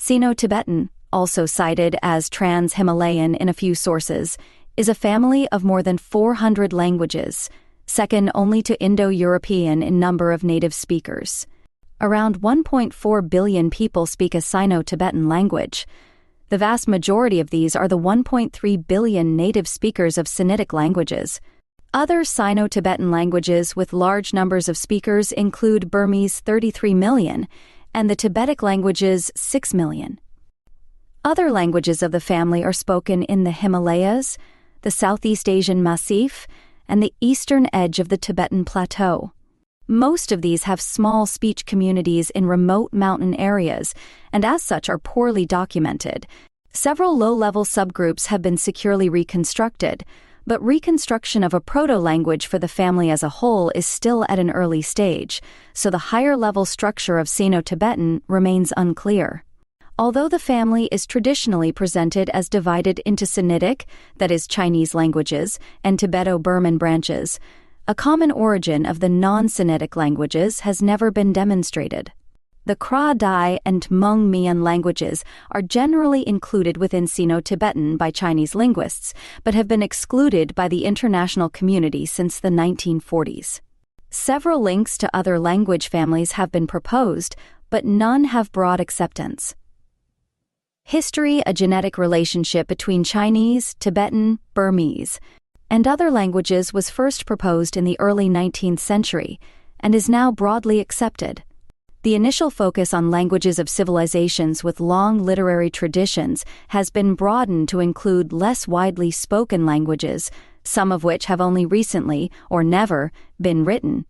Sino Tibetan, also cited as trans-Himalayan in a few sources, is a family of more than 400 languages, second only to Indo-European in number of native speakers. Around 1.4 billion people speak a Sino Tibetan language. The vast majority of these are the 1.3 billion native speakers of Sinitic languages. Other Sino Tibetan languages with large numbers of speakers include Burmese 33 million and the Tibetic languages 6 million. Other languages of the family are spoken in the Himalayas, the Southeast Asian Massif, and the eastern edge of the Tibetan Plateau. Most of these have small speech communities in remote mountain areas, and as such are poorly documented. Several low-level subgroups have been securely reconstructed, but reconstruction of a proto-language for the family as a whole is still at an early stage, so the higher-level structure of Sino-Tibetan remains unclear. Although the family is traditionally presented as divided into Sinitic, that is Chinese languages, and Tibeto-Burman branches, a common origin of the non-Sinitic languages has never been demonstrated. The Kra Dai and Hmong Mien languages are generally included within Sino-Tibetan by Chinese linguists, but have been excluded by the international community since the 1940s. Several links to other language families have been proposed, but none have broad acceptance. History: a genetic relationship between Chinese, Tibetan, Burmese, and other languages was first proposed in the early 19th century and is now broadly accepted. The initial focus on languages of civilizations with long literary traditions has been broadened to include less widely spoken languages, some of which have only recently, or never, been written.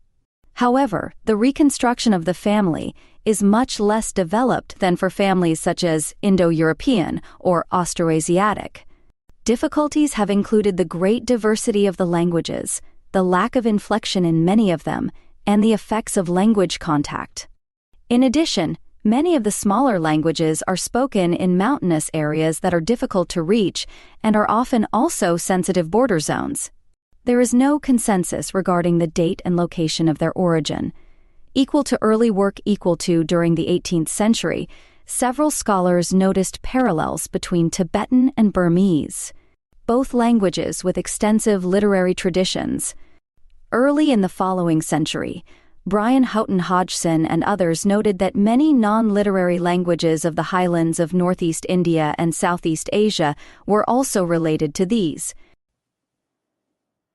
However, the reconstruction of the family is much less developed than for families such as Indo-European or Austroasiatic. Difficulties have included the great diversity of the languages, the lack of inflection in many of them, and the effects of language contact. In addition, many of the smaller languages are spoken in mountainous areas that are difficult to reach and are often also sensitive border zones. There is no consensus regarding the date and location of their origin. Equal to early work equal to during the 18th century, several scholars noticed parallels between Tibetan and Burmese, both languages with extensive literary traditions. Early in the following century, Brian Houghton Hodgson and others noted that many non-literary languages of the highlands of northeast India and Southeast Asia were also related to these.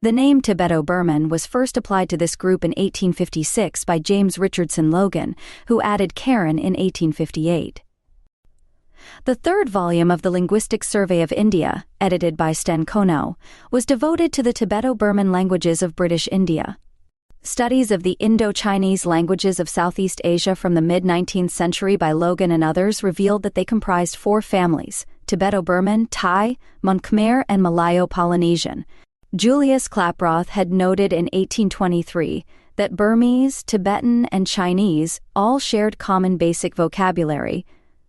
The name Tibeto-Burman was first applied to this group in 1856 by James Richardson Logan, who added Karen in 1858. The third volume of the Linguistic Survey of India, edited by Sten Kono, was devoted to the Tibeto-Burman languages of British India. Studies of the Indo-Chinese languages of Southeast Asia from the mid-19th century by Logan and others revealed that they comprised 4 families: Tibeto-Burman, Thai, Mon Khmer, and Malayo-Polynesian. Julius Klaproth had noted in 1823 that Burmese, Tibetan, and Chinese all shared common basic vocabulary,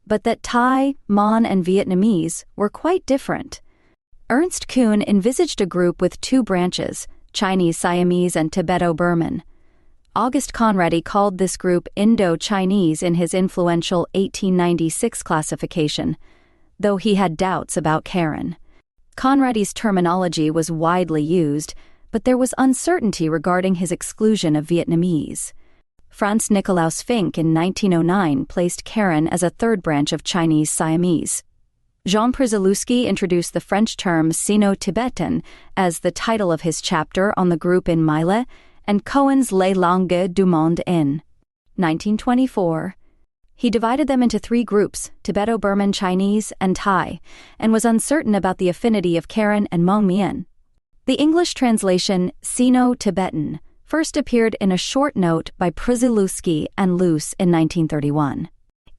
but that Thai, Mon, and Vietnamese were quite different. Ernst Kuhn envisaged a group with 2 branches, Chinese Siamese and Tibeto-Burman. August Conradi called this group Indo-Chinese in his influential 1896 classification, though he had doubts about Karen. Conradi's terminology was widely used, but there was uncertainty regarding his exclusion of Vietnamese. Franz Nikolaus Fink in 1909 placed Karen as a third branch of Chinese Siamese. Jean Przylewski introduced the French term Sino Tibetan as the title of his chapter on the group in Millet, and Cohen's Les Langues du Monde in 1924. He divided them into 3 groups, Tibeto-Burman, Chinese, and Thai, and was uncertain about the affinity of Karen and Hmong Mien. The English translation Sino-Tibetan first appeared in a short note by Przylewski and Luce in 1931.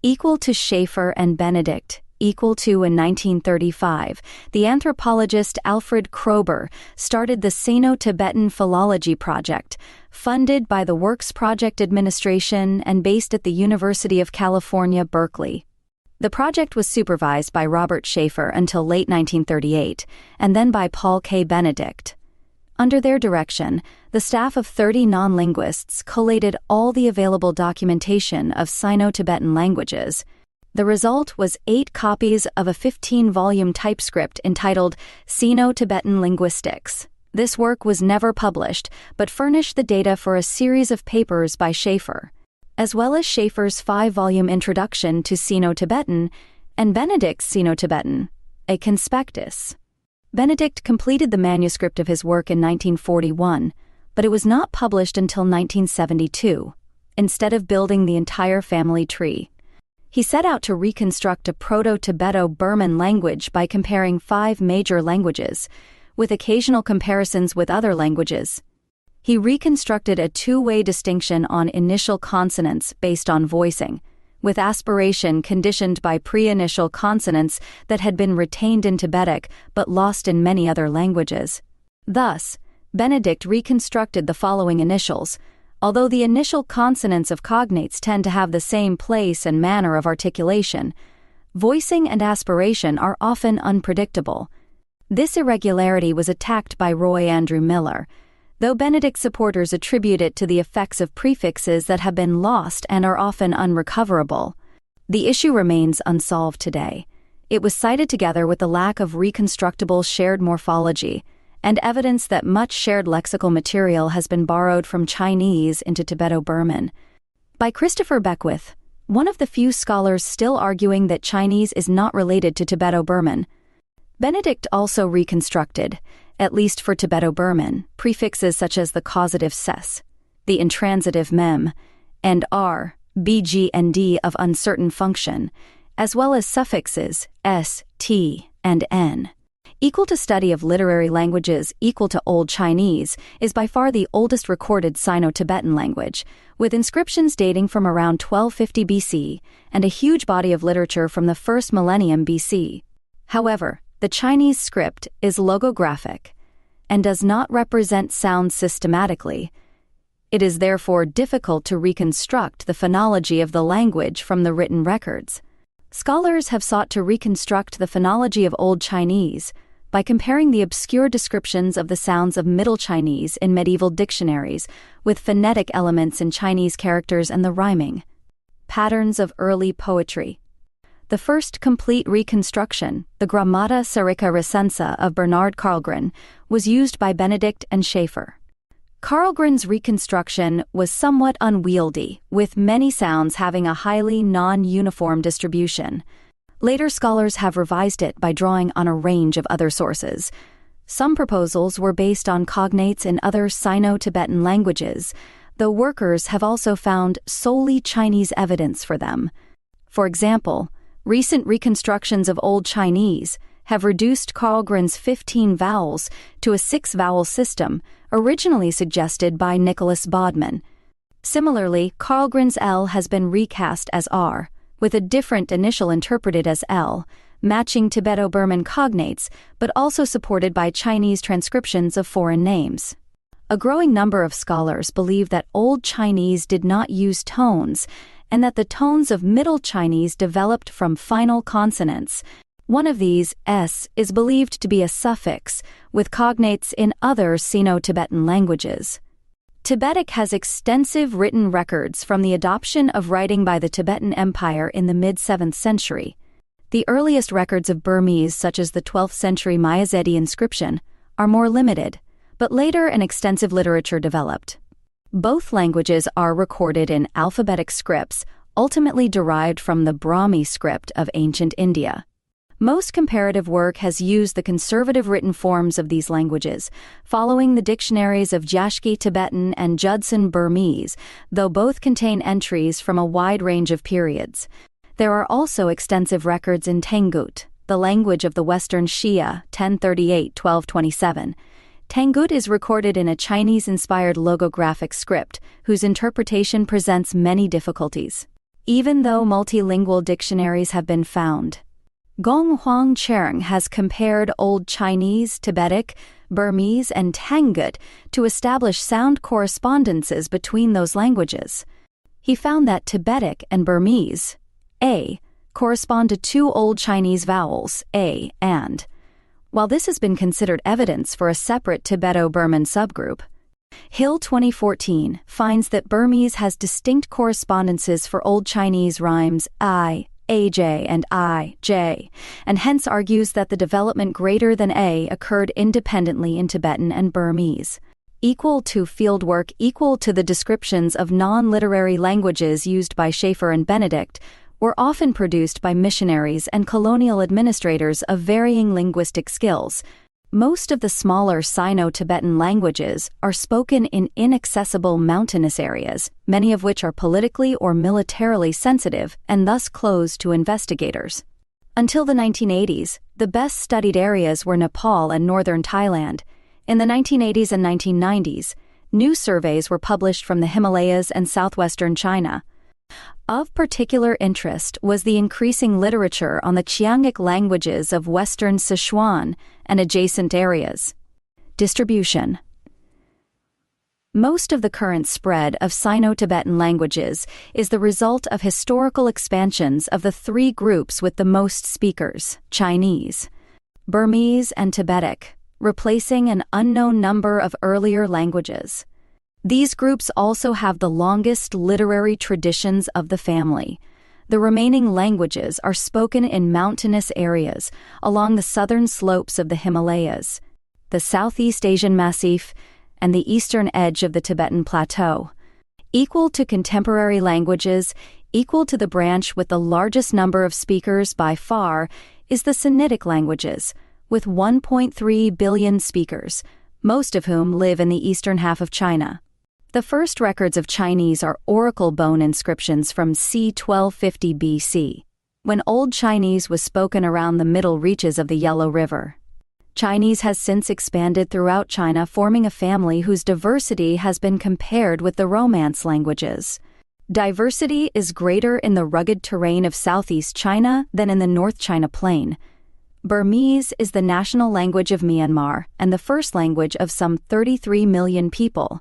Equal to Schaeffer and Benedict, equal to in 1935, the anthropologist Alfred Kroeber started the Sino-Tibetan Philology Project, funded by the Works Project Administration and based at the University of California, Berkeley. The project was supervised by Robert Schaeffer until late 1938, and then by Paul K. Benedict. Under their direction, the staff of 30 non-linguists collated all the available documentation of Sino-Tibetan languages. The result was 8 copies of a 15-volume typescript entitled Sino Tibetan Linguistics. This work was never published, but furnished the data for a series of papers by Schaeffer, as well as Schaeffer's 5-volume introduction to Sino Tibetan and Benedict's Sino Tibetan, a conspectus. Benedict completed the manuscript of his work in 1941, but it was not published until 1972, instead of building the entire family tree. He set out to reconstruct a Proto-Tibeto-Burman language by comparing 5 major languages, with occasional comparisons with other languages. He reconstructed a 2-way distinction on initial consonants based on voicing, with aspiration conditioned by pre-initial consonants that had been retained in Tibetic but lost in many other languages. Thus, Benedict reconstructed the following initials. Although the initial consonants of cognates tend to have the same place and manner of articulation, voicing and aspiration are often unpredictable. This irregularity was attacked by Roy Andrew Miller, though Benedict supporters attribute it to the effects of prefixes that have been lost and are often unrecoverable. The issue remains unsolved today. It was cited together with the lack of reconstructible shared morphology and evidence that much shared lexical material has been borrowed from Chinese into Tibeto-Burman. By Christopher Beckwith, one of the few scholars still arguing that Chinese is not related to Tibeto-Burman. Benedict also reconstructed, at least for Tibeto-Burman, prefixes such as the causative ses, the intransitive mem, and r, bg, and d of uncertain function, as well as suffixes s, t, and n. Equal to study of literary languages equal to Old Chinese is by far the oldest recorded Sino-Tibetan language, with inscriptions dating from around 1250 BC and a huge body of literature from the first millennium BC. However, the Chinese script is logographic and does not represent sounds systematically. It is therefore difficult to reconstruct the phonology of the language from the written records. Scholars have sought to reconstruct the phonology of Old Chinese by comparing the obscure descriptions of the sounds of Middle Chinese in medieval dictionaries with phonetic elements in Chinese characters and the rhyming patterns of early poetry. The first complete reconstruction, the Grammata Syriaca Recensa of Bernard Karlgren, was used by Benedict and Schaeffer. Karlgren's reconstruction was somewhat unwieldy, with many sounds having a highly non-uniform distribution. Later scholars have revised it by drawing on a range of other sources. Some proposals were based on cognates in other Sino-Tibetan languages, though workers have also found solely Chinese evidence for them. For example, recent reconstructions of Old Chinese have reduced Karlgren's 15 vowels to a 6-vowel system, originally suggested by Nicholas Bodman. Similarly, Karlgren's L has been recast as R, with a different initial interpreted as L, matching Tibeto-Burman cognates, but also supported by Chinese transcriptions of foreign names. A growing number of scholars believe that Old Chinese did not use tones, and that the tones of Middle Chinese developed from final consonants. One of these, S, is believed to be a suffix, with cognates in other Sino-Tibetan languages. Tibetic has extensive written records from the adoption of writing by the Tibetan Empire in the mid-7th century. The earliest records of Burmese, such as the 12th century Mayazedi inscription, are more limited, but later an extensive literature developed. Both languages are recorded in alphabetic scripts, ultimately derived from the Brahmi script of ancient India. Most comparative work has used the conservative written forms of these languages, following the dictionaries of Jashki Tibetan and Judson Burmese, though both contain entries from a wide range of periods. There are also extensive records in Tangut, the language of the Western Xia, 1038-1227. Tangut is recorded in a Chinese-inspired logographic script, whose interpretation presents many difficulties. Even though multilingual dictionaries have been found, Gong Huang Cheng has compared Old Chinese, Tibetic, Burmese, and Tangut to establish sound correspondences between those languages. He found that Tibetic and Burmese, A, correspond to 2 Old Chinese vowels, A and. While this has been considered evidence for a separate Tibeto-Burman subgroup, Hill 2014 finds that Burmese has distinct correspondences for Old Chinese rhymes I, AJ and IJ, and hence argues that the development greater than A occurred independently in Tibetan and Burmese. Equal to fieldwork equal to the descriptions of non-literary languages used by Schaeffer and Benedict were often produced by missionaries and colonial administrators of varying linguistic skills. Most of the smaller Sino-Tibetan languages are spoken in inaccessible mountainous areas, many of which are politically or militarily sensitive and thus closed to investigators. Until the 1980s, the best studied areas were Nepal and northern Thailand. In the 1980s and 1990s, new surveys were published from the Himalayas and southwestern China. Of particular interest was the increasing literature on the Qiangic languages of western Sichuan and adjacent areas. Distribution. Most of the current spread of Sino-Tibetan languages is the result of historical expansions of the three groups with the most speakers, Chinese, Burmese, and Tibetic, replacing an unknown number of earlier languages. These groups also have the longest literary traditions of the family. The remaining languages are spoken in mountainous areas along the southern slopes of the Himalayas, the Southeast Asian Massif, and the eastern edge of the Tibetan Plateau. Equal to contemporary languages, equal to the branch with the largest number of speakers by far, is the Sinitic languages, with 1.3 billion speakers, most of whom live in the eastern half of China. The first records of Chinese are oracle bone inscriptions from c. 1250 BC, when Old Chinese was spoken around the middle reaches of the Yellow River. Chinese has since expanded throughout China, forming a family whose diversity has been compared with the Romance languages. Diversity is greater in the rugged terrain of southeast China than in the North China Plain. Burmese is the national language of Myanmar and the first language of some 33 million people.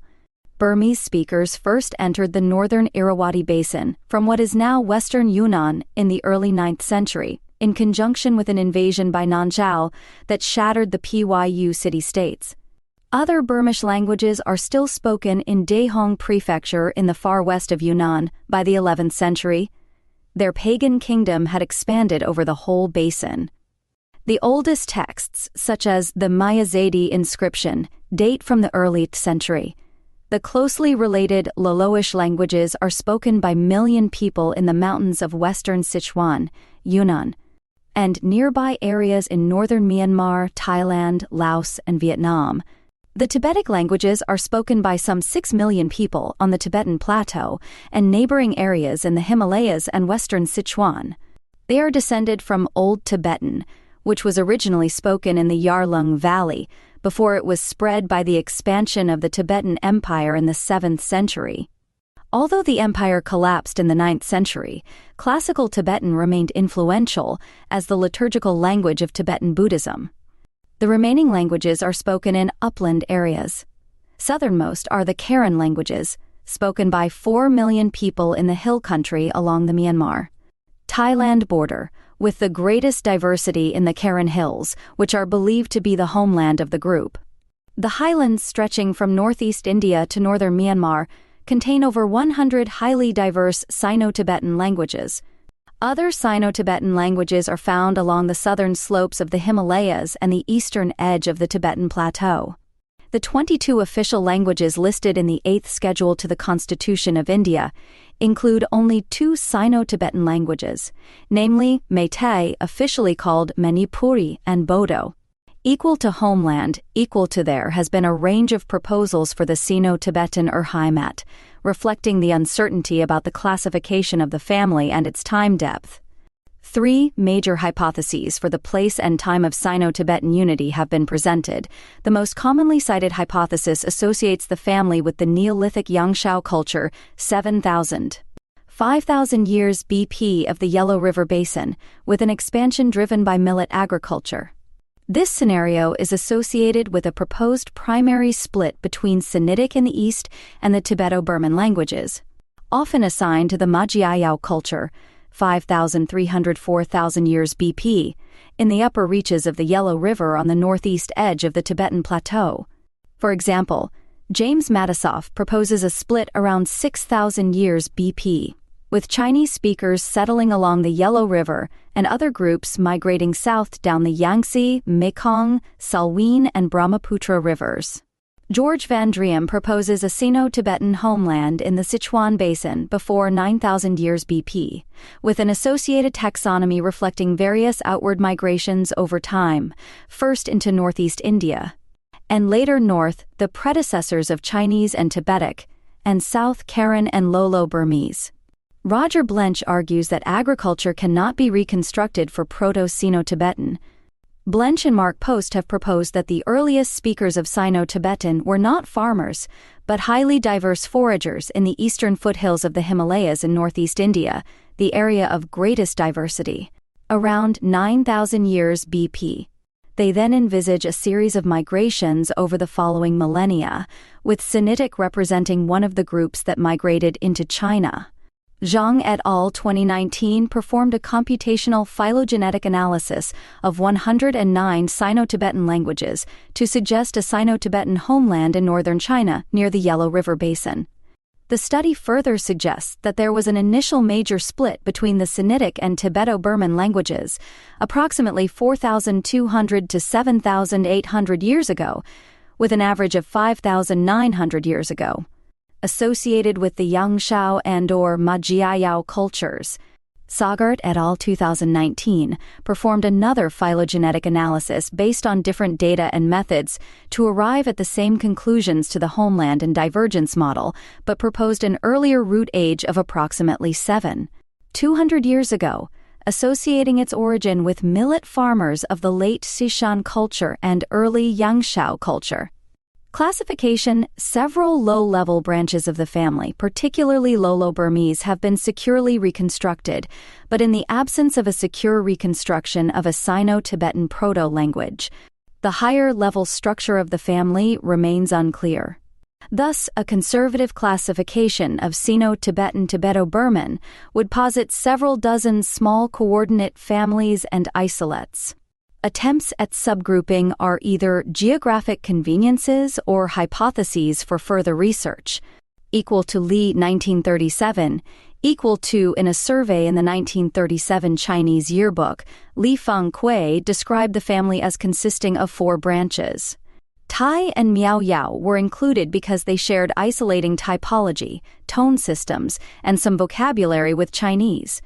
Burmese speakers first entered the northern Irrawaddy Basin from what is now western Yunnan in the early 9th century, in conjunction with an invasion by Nanzhao that shattered the Pyu city-states. Other Burmish languages are still spoken in Dehong Prefecture in the far west of Yunnan by the 11th century. Their pagan kingdom had expanded over the whole basin. The oldest texts, such as the Mayazadi inscription, date from the early 8th century. The closely related Loloish languages are spoken by million people in the mountains of western Sichuan, Yunnan, and nearby areas in northern Myanmar, Thailand, Laos, and Vietnam. The Tibetic languages are spoken by some 6 million people on the Tibetan Plateau and neighboring areas in the Himalayas and western Sichuan. They are descended from Old Tibetan, which was originally spoken in the Yarlung Valley, before it was spread by the expansion of the Tibetan Empire in the 7th century. Although the empire collapsed in the 9th century, classical Tibetan remained influential as the liturgical language of Tibetan Buddhism. The remaining languages are spoken in upland areas. Southernmost are the Karen languages, spoken by 4 million people in the hill country along the Myanmar-Thailand border, with the greatest diversity in the Karen Hills, which are believed to be the homeland of the group. The highlands stretching from northeast India to northern Myanmar contain over 100 highly diverse Sino-Tibetan languages. Other Sino-Tibetan languages are found along the southern slopes of the Himalayas and the eastern edge of the Tibetan Plateau. The 22 official languages listed in the 8th schedule to the Constitution of India include only 2 Sino-Tibetan languages, namely Meitei, officially called Manipuri, and Bodo. Equal to homeland, equal to there has been a range of proposals for the Sino-Tibetan Urheimat, reflecting the uncertainty about the classification of the family and its time depth. 3 major hypotheses for the place and time of Sino-Tibetan unity have been presented. The most commonly cited hypothesis associates the family with the Neolithic Yangshao culture 5,000 years BP of the Yellow River Basin, with an expansion driven by millet agriculture. This scenario is associated with a proposed primary split between Sinitic in the east and the Tibeto-Burman languages, often assigned to the Magyayao culture 4,000 years BP, in the upper reaches of the Yellow River on the northeast edge of the Tibetan Plateau. For example, James Matisoff proposes a split around 6,000 years BP, with Chinese speakers settling along the Yellow River and other groups migrating south down the Yangtze, Mekong, Salween, and Brahmaputra rivers. George Van Driem proposes a Sino Tibetan homeland in the Sichuan Basin before 9,000 years BP, with an associated taxonomy reflecting various outward migrations over time, first into northeast India, and later north, the predecessors of Chinese and Tibetic, and south Karen and Lolo Burmese. Roger Blench argues that agriculture cannot be reconstructed for Proto-Sino-Tibetan. Blench and Mark Post have proposed that the earliest speakers of Sino-Tibetan were not farmers, but highly diverse foragers in the eastern foothills of the Himalayas in northeast India, the area of greatest diversity. Around 9,000 years BP. They then envisage a series of migrations over the following millennia, with Sinitic representing one of the groups that migrated into China. Zhang et al. 2019 performed a computational phylogenetic analysis of 109 Sino-Tibetan languages to suggest a Sino-Tibetan homeland in northern China near the Yellow River Basin. The study further suggests that there was an initial major split between the Sinitic and Tibeto-Burman languages, approximately 4,200 to 7,800 years ago, with an average of 5,900 years ago, associated with the Yangshao and/or Majiayao cultures. Sagart et al. 2019 performed another phylogenetic analysis based on different data and methods to arrive at the same conclusions to the homeland and divergence model, but proposed an earlier root age of approximately 7,200 years ago, associating its origin with millet farmers of the late Sishan culture and early Yangshao culture. Classification: several low-level branches of the family, particularly Lolo Burmese, have been securely reconstructed, but in the absence of a secure reconstruction of a Sino-Tibetan proto-language, the higher-level structure of the family remains unclear. Thus, a conservative classification of Sino-Tibetan Tibeto-Burman would posit several dozen small coordinate families and isolates. Attempts at subgrouping are either geographic conveniences or hypotheses for further research. Equal to Li 1937, equal to in a survey in the 1937 Chinese yearbook, Li Feng Kui described the family as consisting of 4 branches. Tai and Miao Yao were included because they shared isolating typology, tone systems, and some vocabulary with Chinese.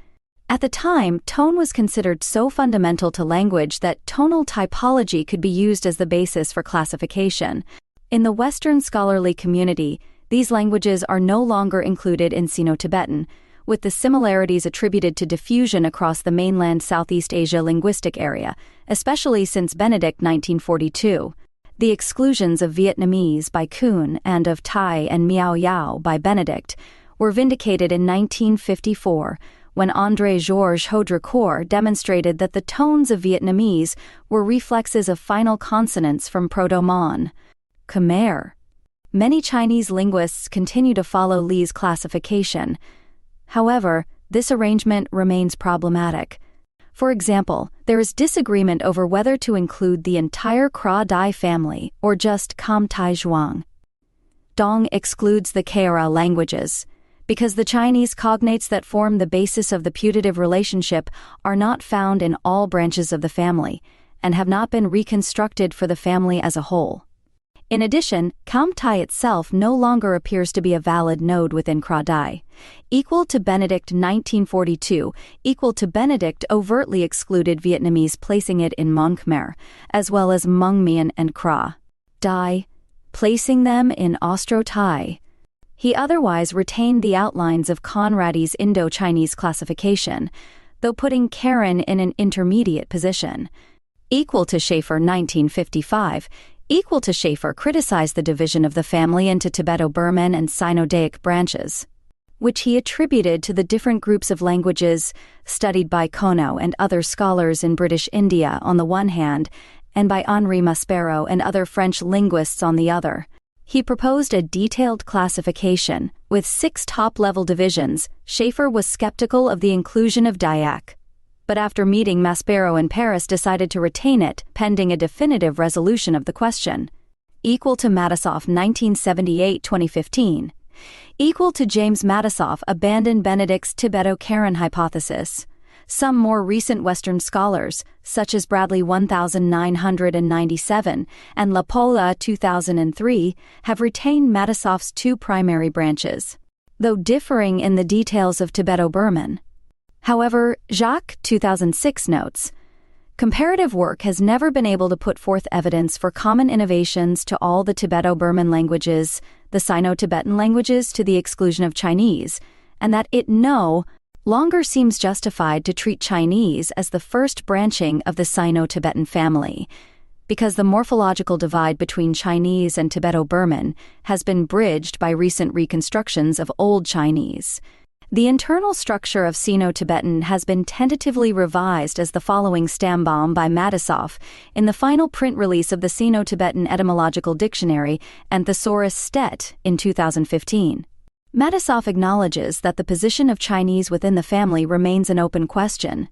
At the time, tone was considered so fundamental to language that tonal typology could be used as the basis for classification. In the Western scholarly community, these languages are no longer included in Sino-Tibetan, with the similarities attributed to diffusion across the mainland Southeast Asia linguistic area, especially since Benedict 1942. The exclusions of Vietnamese by Kuhn and of Tai and Miao Yao by Benedict were vindicated in 1954, when André-Georges Haudricourt demonstrated that the tones of Vietnamese were reflexes of final consonants from Proto-Mon. Khmer. Many Chinese linguists continue to follow Li's classification. However, this arrangement remains problematic. For example, there is disagreement over whether to include the entire Kra Dai family or just Kam Tai Zhuang. Dong excludes the Kara languages, because the Chinese cognates that form the basis of the putative relationship are not found in all branches of the family, and have not been reconstructed for the family as a whole. In addition, Kam Tai itself no longer appears to be a valid node within Kra Dai. Equal to Benedict 1942, equal to Benedict overtly excluded Vietnamese, placing it in Mon Khmer, as well as Hmong Mien and Kra Dai, placing them in Austro-Tai. He otherwise retained the outlines of Conrady's Indo-Chinese classification, though putting Karen in an intermediate position. Equal to Schaefer 1955, equal to Schaefer criticized the division of the family into Tibeto-Burman and Sino-Daic branches, which he attributed to the different groups of languages studied by Kono and other scholars in British India on the one hand, and by Henri Maspero and other French linguists on the other. He proposed a detailed classification, with 6 top-level divisions. Schaefer was skeptical of the inclusion of Dayak, but after meeting Maspero in Paris decided to retain it, pending a definitive resolution of the question. Equal to Matisoff 1978-2015. equal to James Matisoff abandoned Benedict's Tibeto-Karen hypothesis. Some more recent Western scholars, such as Bradley 1997 and Lapola 2003, have retained Matisoff's two primary branches, though differing in the details of Tibeto-Burman. However, Jacques 2006 notes, comparative work has never been able to put forth evidence for common innovations to all the Tibeto-Burman languages, the Sino-Tibetan languages to the exclusion of Chinese, and that it no longer seems justified to treat Chinese as the first branching of the Sino-Tibetan family, because the morphological divide between Chinese and Tibeto-Burman has been bridged by recent reconstructions of Old Chinese. The internal structure of Sino-Tibetan has been tentatively revised as the following Stambaum by Matisoff in the final print release of the Sino-Tibetan Etymological Dictionary and Thesaurus Stet in 2015. Matisoff acknowledges that the position of Chinese within the family remains an open question.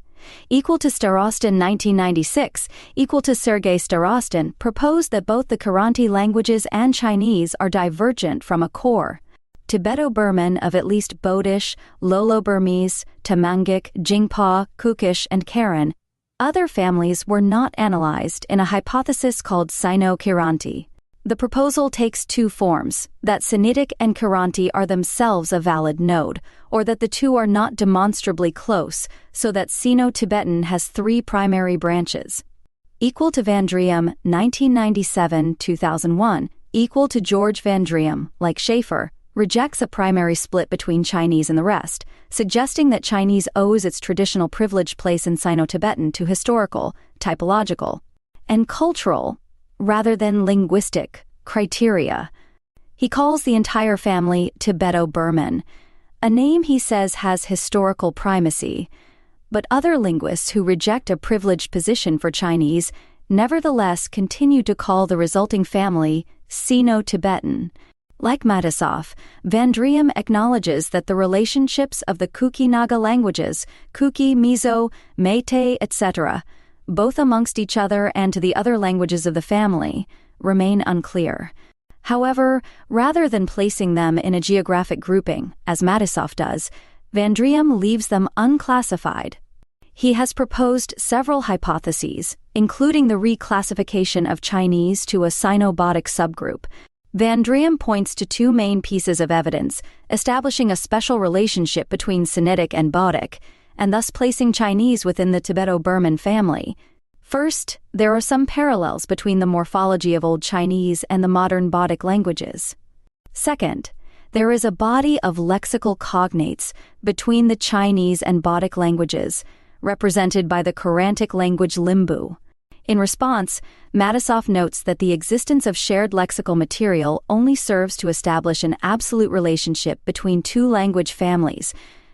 Equal to Starostin 1996, equal to Sergei Starostin, proposed that both the Kiranti languages and Chinese are divergent from a core Tibeto-Burman of at least Bodish, Lolo-Burmese, Tamangic, Jingpa, Kukish, and Karen. Other families were not analyzed in a hypothesis called Sino-Kiranti. The proposal takes two forms, that Sinitic and Kiranti are themselves a valid node, or that the two are not demonstrably close, so that Sino-Tibetan has three primary branches. Equal to Vandrium, 1997-2001, equal to George Vandrium, like Schaefer, rejects a primary split between Chinese and the rest, suggesting that Chinese owes its traditional privileged place in Sino-Tibetan to historical, typological, and cultural, rather than linguistic, criteria. He calls the entire family Tibeto-Burman, a name he says has historical primacy, but other linguists who reject a privileged position for Chinese nevertheless continue to call the resulting family Sino-Tibetan. Like Matisoff, Vandrium acknowledges that the relationships of the Kuki-Naga languages, Kuki, Mizo, Meitei, etc., both amongst each other and to the other languages of the family, remain unclear. However, rather than placing them in a geographic grouping, as Matisoff does, Vandrium leaves them unclassified. He has proposed several hypotheses, including the reclassification of Chinese to a Sino-Bodic subgroup. Vandrium points to two main pieces of evidence, establishing a special relationship between Sinitic and Bodic, and thus placing Chinese within the Tibeto-Burman family. First, there are some parallels between the morphology of Old Chinese and the modern Bodic languages. Second, there is a body of lexical cognates between the Chinese and Bodic languages, represented by the Kirantic language Limbu. In response, Matisoff notes that the existence of shared lexical material only serves to establish an absolute relationship between two language families,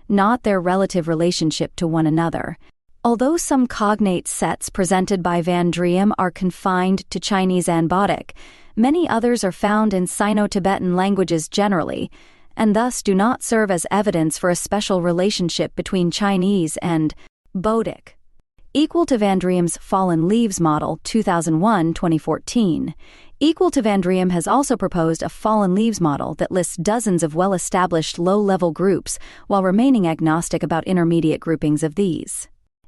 not their relative relationship to one another. Although some cognate sets presented by Vandrium are confined to Chinese and Bodic, many others are found in Sino-Tibetan languages generally, and thus do not serve as evidence for a special relationship between Chinese and Bodic. Equal to Vandrium's Fallen Leaves model 2001-2014. Equal to Vandrium has also proposed a Fallen Leaves model that lists dozens of well-established low-level groups while remaining agnostic about intermediate groupings of these.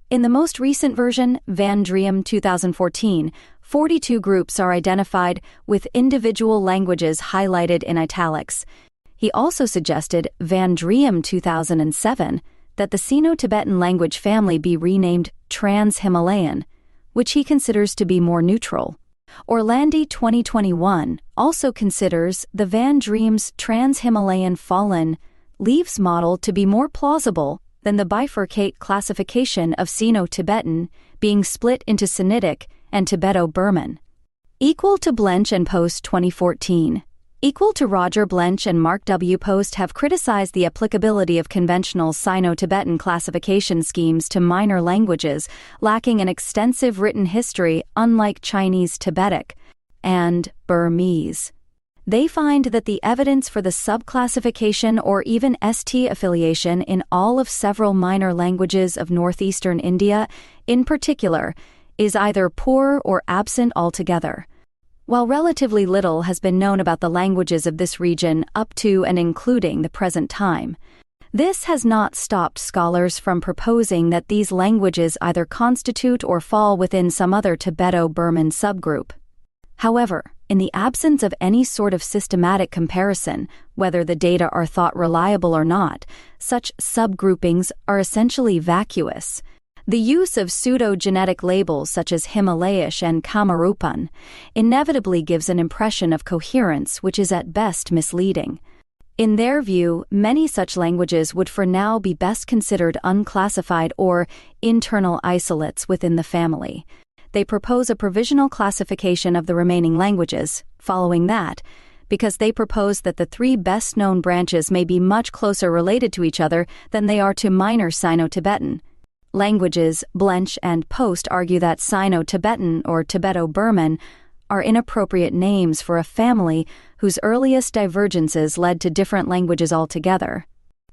In the most recent version, Vandrium 2014, 42 groups are identified with individual languages highlighted in italics. He also suggested Vandrium 2007 that the Sino-Tibetan language family be renamed Trans-Himalayan, which he considers to be more neutral. Orlandi 2021 also considers the Vandrium's Trans-Himalayan Fallen Leaves model to be more plausible than the bifurcate classification of Sino-Tibetan being split into Sinitic and Tibeto-Burman. Equal to Blench and Post 2014. Equal to Roger Blench and Mark W. Post have criticized the applicability of conventional Sino-Tibetan classification schemes to minor languages lacking an extensive written history unlike Chinese Tibetic and Burmese. They find that the evidence for the subclassification or even ST affiliation in all of several minor languages of northeastern India, in particular, is either poor or absent altogether. While relatively little has been known about the languages of this region up to and including the present time, this has not stopped scholars from proposing that these languages either constitute or fall within some other Tibeto-Burman subgroup. However, in the absence of any sort of systematic comparison, whether the data are thought reliable or not, such subgroupings are essentially vacuous. The use of pseudo-genetic labels such as Himalayan and Kamarupan inevitably gives an impression of coherence which is at best misleading. In their view, many such languages would for now be best considered unclassified or internal isolates within the family. They propose a provisional classification of the remaining languages, following that, because they propose that the three best-known branches may be much closer related to each other than they are to minor Sino-Tibetan. Languages, Blench and Post argue that Sino-Tibetan or Tibeto-Burman are inappropriate names for a family whose earliest divergences led to different languages altogether.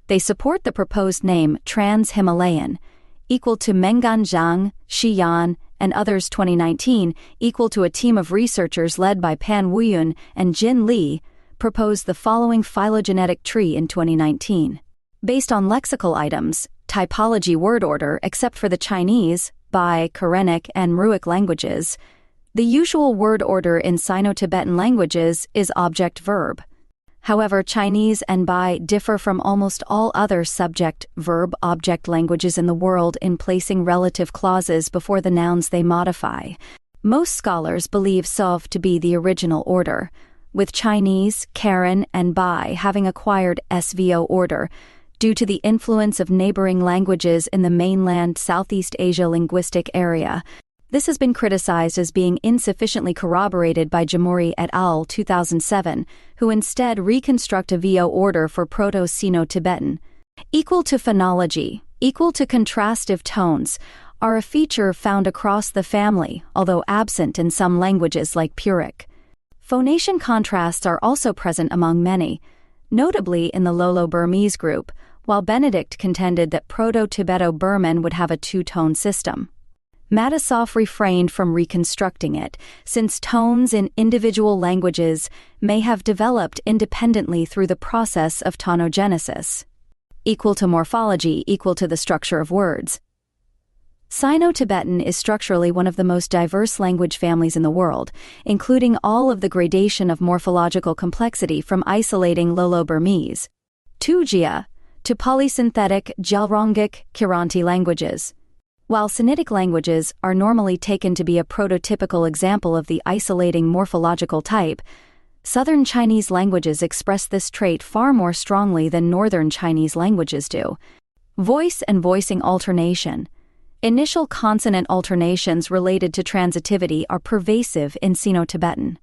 They support the proposed name Trans-Himalayan, equal to Mengan Zhang, Xiyan, and others 2019, equal to a team of researchers led by Pan Wuyun and Jin Li, proposed the following phylogenetic tree in 2019. Based on lexical items, typology word order except for the Chinese, Bai, Korenic, and Muruc languages, the usual word order in Sino-Tibetan languages is object-verb. However, Chinese and Bai differ from almost all other subject-verb-object languages in the world in placing relative clauses before the nouns they modify. Most scholars believe Sov to be the original order, with Chinese, Karen, and Bai having acquired SVO order, due to the influence of neighboring languages in the mainland Southeast Asia linguistic area. This has been criticized as being insufficiently corroborated by Jamuri et al. 2007, who instead reconstruct a VO order for Proto-Sino-Tibetan. Equal to phonology, equal to contrastive tones, are a feature found across the family, although absent in some languages like Puric. Phonation contrasts are also present among many, notably in the Lolo-Burmese group, while Benedict contended that Proto-Tibeto-Burman would have a two-tone system. Matisoff refrained from reconstructing it, since tones in individual languages may have developed independently through the process of tonogenesis. Equal to morphology, equal to the structure of words. Sino-Tibetan is structurally one of the most diverse language families in the world, including all of the gradation of morphological complexity from isolating Lolo-Burmese, Tujia, to polysynthetic Jalrongic Kiranti languages. While Sinitic languages are normally taken to be a prototypical example of the isolating morphological type, Southern Chinese languages express this trait far more strongly than Northern Chinese languages do. Voice and voicing alternation. Initial consonant alternations related to transitivity are pervasive in Sino-Tibetan.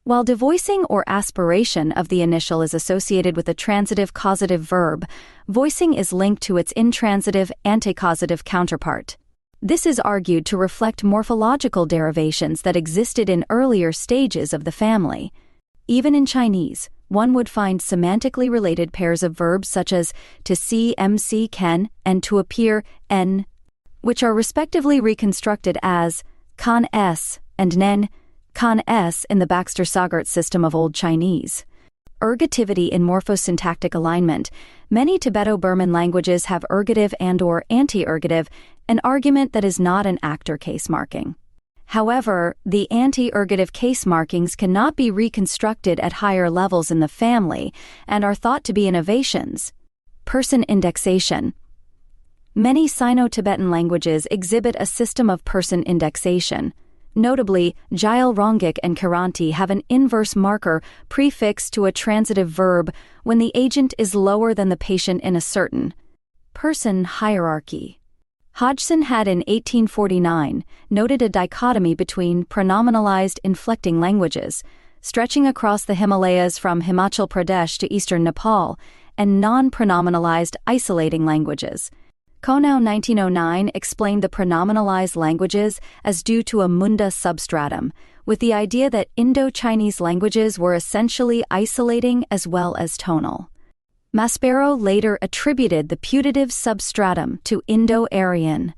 While devoicing or aspiration of the initial is associated with a transitive causative verb, voicing is linked to its intransitive anticausative counterpart. This is argued to reflect morphological derivations that existed in earlier stages of the family. Even in Chinese, one would find semantically related pairs of verbs such as to see mc ken and to appear n, which are respectively reconstructed as kan s and nen, kan s in the Baxter-Sagart system of Old Chinese. Ergativity in morphosyntactic alignment. Many Tibeto-Burman languages have ergative and/or anti-ergative, an argument that is not an actor case marking. However, the anti-ergative case markings cannot be reconstructed at higher levels in the family and are thought to be innovations. Person indexation. Many Sino-Tibetan languages exhibit a system of person indexation. Notably, Jalrongic and Kiranti have an inverse marker prefixed to a transitive verb when the agent is lower than the patient in a certain person hierarchy. Hodgson had in 1849 noted a dichotomy between pronominalized inflecting languages, stretching across the Himalayas from Himachal Pradesh to eastern Nepal, and non-pronominalized isolating languages. Konau 1909 explained the pronominalized languages as due to a Munda substratum, with the idea that Indo-Chinese languages were essentially isolating as well as tonal. Maspero later attributed the putative substratum to Indo-Aryan.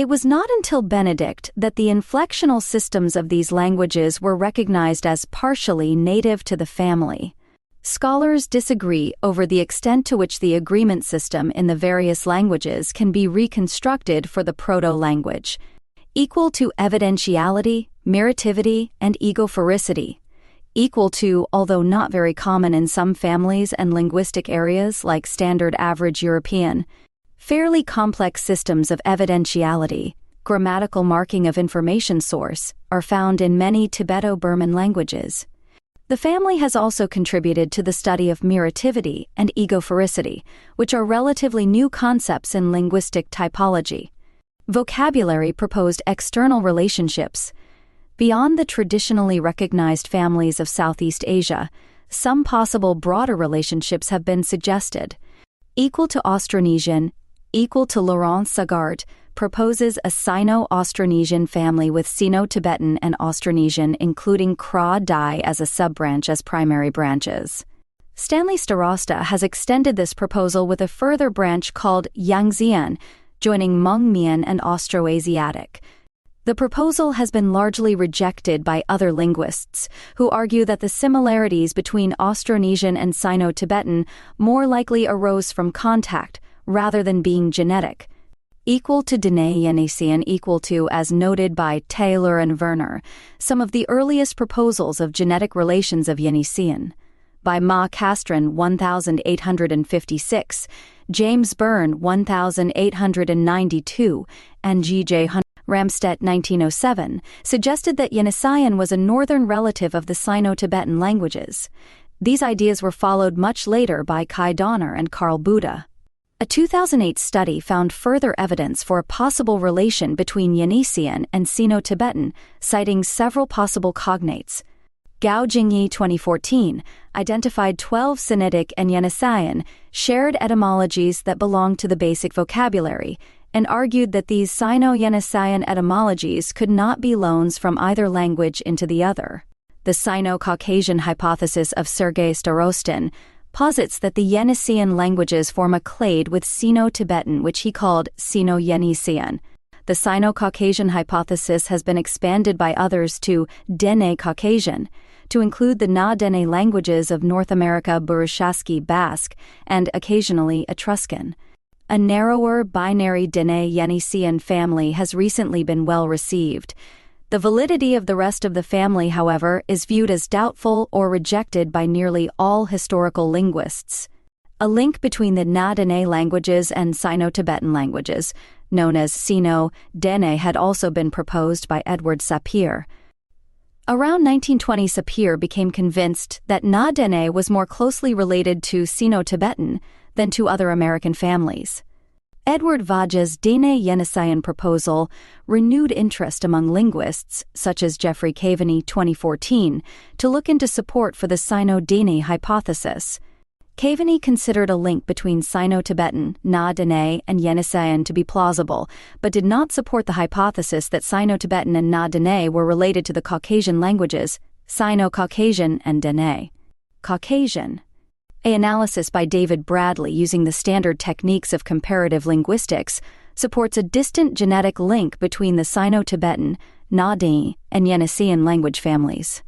It was not until Benedict that the inflectional systems of these languages were recognized as partially native to the family. Scholars disagree over the extent to which the agreement system in the various languages can be reconstructed for the proto-language, equal to evidentiality, mirativity, and egophoricity, equal to, although not very common in some families and linguistic areas like Standard Average European, fairly complex systems of evidentiality, grammatical marking of information source, are found in many Tibeto-Burman languages. The family has also contributed to the study of mirativity and egophoricity, which are relatively new concepts in linguistic typology. Vocabulary proposed external relationships. Beyond the traditionally recognized families of Southeast Asia, some possible broader relationships have been suggested. Equal to Austronesian, equal to Laurent Sagart, proposes a Sino-Austronesian family with Sino Tibetan and Austronesian, including Kra Dai as a sub-branch as primary branches. Stanley Starosta has extended this proposal with a further branch called Yangzian, joining Hmong Mien and Austroasiatic. The proposal has been largely rejected by other linguists, who argue that the similarities between Austronesian and Sino-Tibetan more likely arose from contact, rather than being genetic. Equal to Dene Yeniseian, equal to, as noted by Taylor and Werner, some of the earliest proposals of genetic relations of Yeniseian. By Ma Castron 1856, James Byrne 1892, and G.J. Ramstedt 1907, suggested that Yeniseian was a northern relative of the Sino-Tibetan languages. These ideas were followed much later by Kai Donner and Carl Buddha. A 2008 study found further evidence for a possible relation between Yeniseian and Sino-Tibetan, citing several possible cognates. Gao Jingyi 2014 identified 12 Sinitic and Yeniseian shared etymologies that belong to the basic vocabulary, and argued that these Sino-Yeniseian etymologies could not be loans from either language into the other. The Sino-Caucasian hypothesis of Sergei Starostin posits that the Yeniseian languages form a clade with Sino-Tibetan, which he called Sino-Yeniseian. The Sino-Caucasian hypothesis has been expanded by others to Dene Caucasian, to include the Na-Dene languages of North America, Burushaski Basque, and occasionally Etruscan. A narrower binary Dene Yeniseian family has recently been well received. The validity of the rest of the family, however, is viewed as doubtful or rejected by nearly all historical linguists. A link between the Na-Dene languages and Sino-Tibetan languages, known as Sino-Dene, had also been proposed by Edward Sapir. Around 1920, Sapir became convinced that Na-Dene was more closely related to Sino-Tibetan than to other American families. Edward Vaja's Dene Yeniseian proposal renewed interest among linguists, such as Jeffrey Caveney 2014, to look into support for the Sino-Dene hypothesis. Caveney considered a link between Sino-Tibetan, Na-Dene, and Yeniseian to be plausible, but did not support the hypothesis that Sino-Tibetan and Na-Dene were related to the Caucasian languages, Sino-Caucasian and Dene. Caucasian. An analysis by David Bradley using the standard techniques of comparative linguistics supports a distant genetic link between the Sino-Tibetan, Na-Dene, and Yeniseian language families.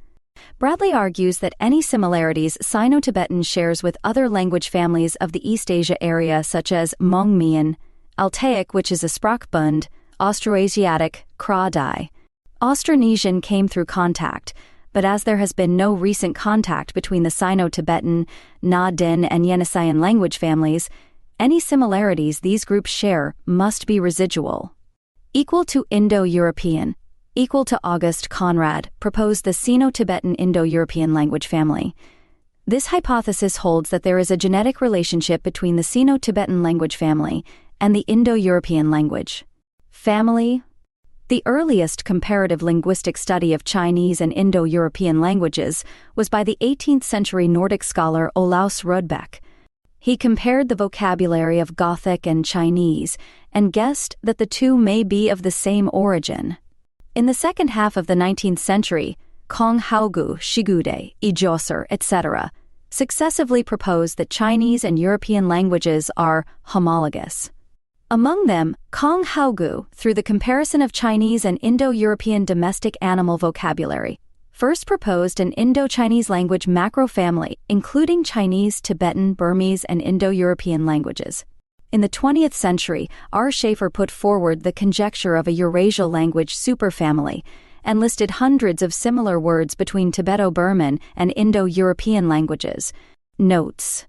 Bradley argues that any similarities Sino-Tibetan shares with other language families of the East Asia area, such as Hmong Mien, Altaic, which is a Sprachbund, Austroasiatic, Kra Dai. Austronesian came through contact, but as there has been no recent contact between the Sino-Tibetan, Na-Dene, and Yeniseian language families, any similarities these groups share must be residual. Equal to Indo-European, equal to August Conrad, proposed the Sino-Tibetan Indo-European language family. This hypothesis holds that there is a genetic relationship between the Sino-Tibetan language family and the Indo-European language family. The earliest comparative linguistic study of Chinese and Indo-European languages was by the 18th century Nordic scholar Olaus Rudbeck. He compared the vocabulary of Gothic and Chinese and guessed that the two may be of the same origin. In the second half of the 19th century, Kong Haogu, Shigude, Ijosser, etc., successively proposed that Chinese and European languages are homologous. Among them, Kong Haogu, through the comparison of Chinese and Indo-European domestic animal vocabulary, first proposed an Indo-Chinese language macrofamily, including Chinese, Tibetan, Burmese, and Indo-European languages. In the 20th century, R. Schaefer put forward the conjecture of a Eurasial language superfamily and listed hundreds of similar words between Tibeto-Burman and Indo-European languages. Notes: